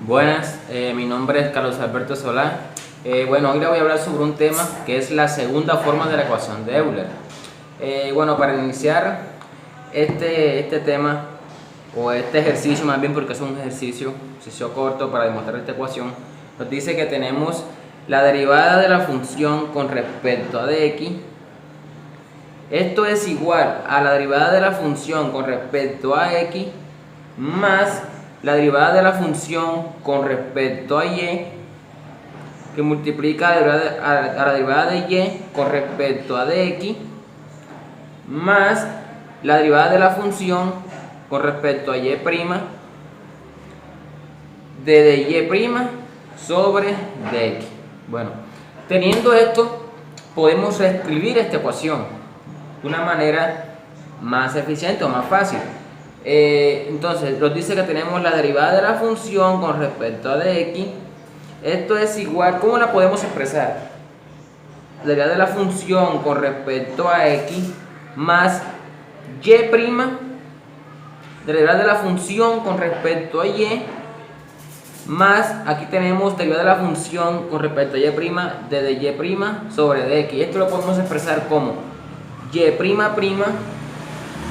Buenas, mi nombre es Carlos Alberto Solá. Bueno, hoy le voy a hablar sobre un tema que es la segunda forma de la ecuación de Euler. Para iniciar este tema, o este ejercicio más bien, porque es un ejercicio corto para demostrar esta ecuación, nos dice que tenemos la derivada de la función con respecto a dx. Esto es igual a la derivada de la función con respecto a x más la derivada de la función con respecto a y, que multiplica a la derivada de y con respecto a dx, más la derivada de la función con respecto a y' de dy' sobre dx. Bueno, teniendo esto, podemos reescribir esta ecuación de una manera más eficiente o más fácil. Entonces nos dice que tenemos la derivada de la función con respecto a dx. Esto es igual, ¿cómo la podemos expresar? La derivada de la función con respecto a x más y', derivada de la función con respecto a y, más, aquí tenemos derivada de la función con respecto a y' de dy' sobre dx. Esto lo podemos expresar como y',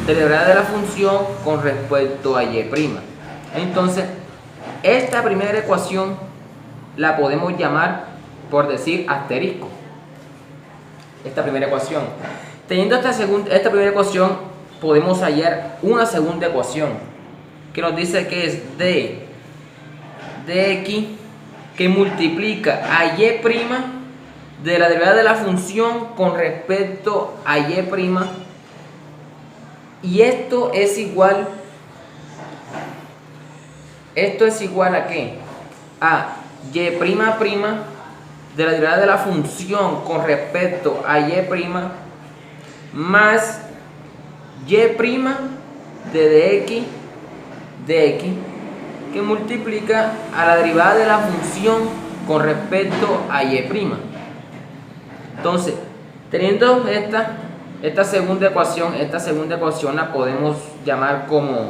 derivada de la función con respecto a y'. Entonces, esta primera ecuación la podemos llamar, por decir, asterisco. Esta primera ecuación. Teniendo esta primera ecuación, podemos hallar una segunda ecuación que nos dice que es d de x que multiplica a y' de la derivada de la función con respecto a y'. Y esto es igual a ¿qué? A y'' de la derivada de la función con respecto a y' más y' de dx que multiplica a la derivada de la función con respecto a y'. Entonces, teniendo esta segunda ecuación la podemos llamar como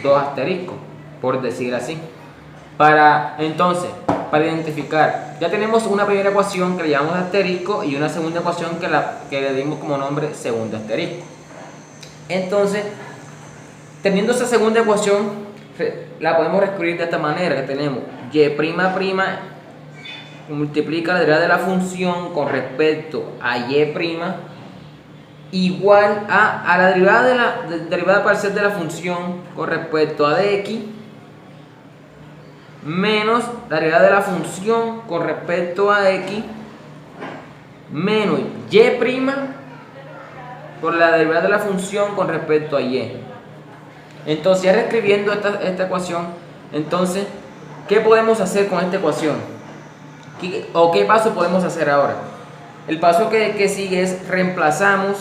dos asteriscos, por decir así. Para identificar, ya tenemos una primera ecuación que le llamamos asterisco y una segunda ecuación que le dimos como nombre segundo asterisco. Entonces, teniendo esa segunda ecuación, la podemos reescribir de esta manera, que tenemos y' que multiplica la derivada de la función con respecto a y' igual a la derivada parcial de la función con respecto a dx menos la derivada de la función con respecto a x menos y' por la derivada de la función con respecto a y. Entonces, ya reescribiendo esta ecuación, entonces, ¿qué podemos hacer con esta ecuación? ¿Qué paso podemos hacer ahora? El paso que sigue es reemplazamos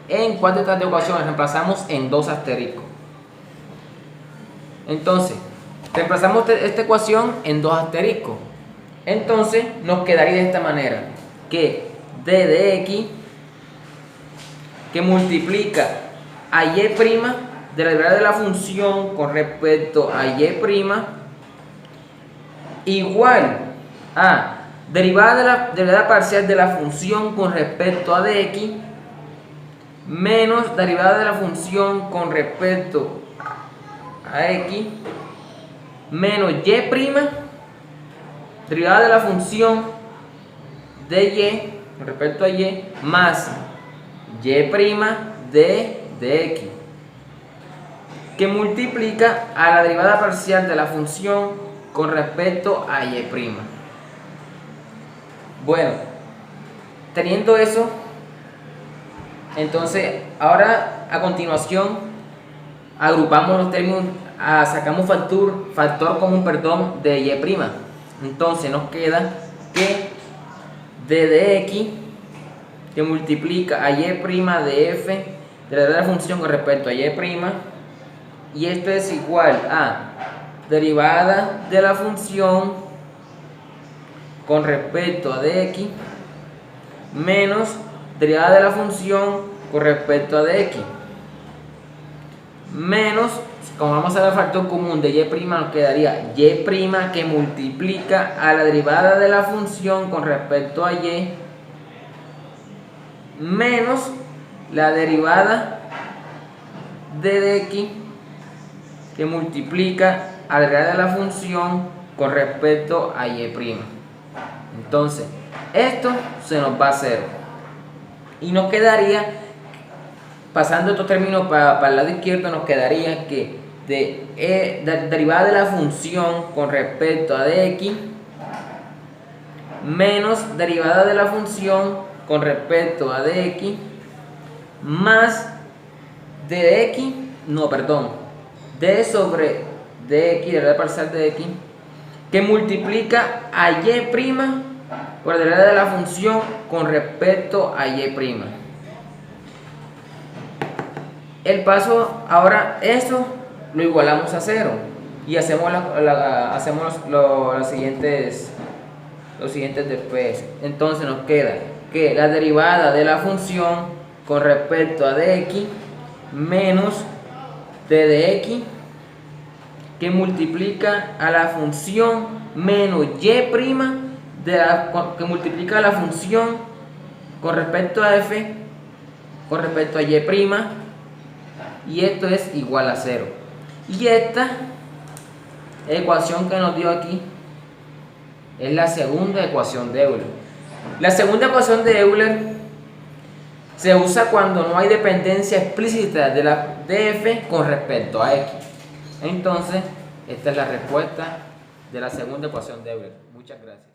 en cuántas de estas ecuaciones, reemplazamos en dos asteriscos. Entonces, reemplazamos esta ecuación en dos asteriscos. Entonces, nos quedaría de esta manera, que d de x que multiplica a y' de la derivada de la función con respecto a y' igual a derivada parcial de la función con respecto a dx menos derivada de la función con respecto a x menos y', derivada de la función de y con respecto a y más y' de x que multiplica a la derivada parcial de la función con respecto a y'. Bueno, teniendo eso, entonces ahora a continuación agrupamos los términos, sacamos factor común, de y'. Entonces nos queda que d de x que multiplica a y' de f de la función con respecto a y', y esto es igual a derivada de la función con respecto a dx menos derivada de la función con respecto a dx. menos, como vamos a ver el factor común de y', nos quedaría y' que multiplica a la derivada de la función con respecto a y menos la derivada de dx que multiplica a la derivada de la función con respecto a y'. Entonces, esto se nos va a 0. Y nos quedaría, pasando estos términos para el lado izquierdo, nos quedaría que de derivada de la función con respecto a dx menos derivada de la función con respecto a dx más d sobre dx, derivada parcial de x, que multiplica a y' por la derivada de la función con respecto a y'. El paso, ahora eso lo igualamos a 0 y hacemos los siguientes después. Entonces nos queda que la derivada de la función con respecto a dx menos de dx que multiplica a la función menos y' que multiplica a la función con respecto a f con respecto a y', y esto es igual a 0. Y esta ecuación que nos dio aquí es la segunda ecuación de Euler. La segunda ecuación de Euler se usa cuando no hay dependencia explícita de f con respecto a x. Entonces, esta es la respuesta de la segunda ecuación de Euler. Muchas gracias.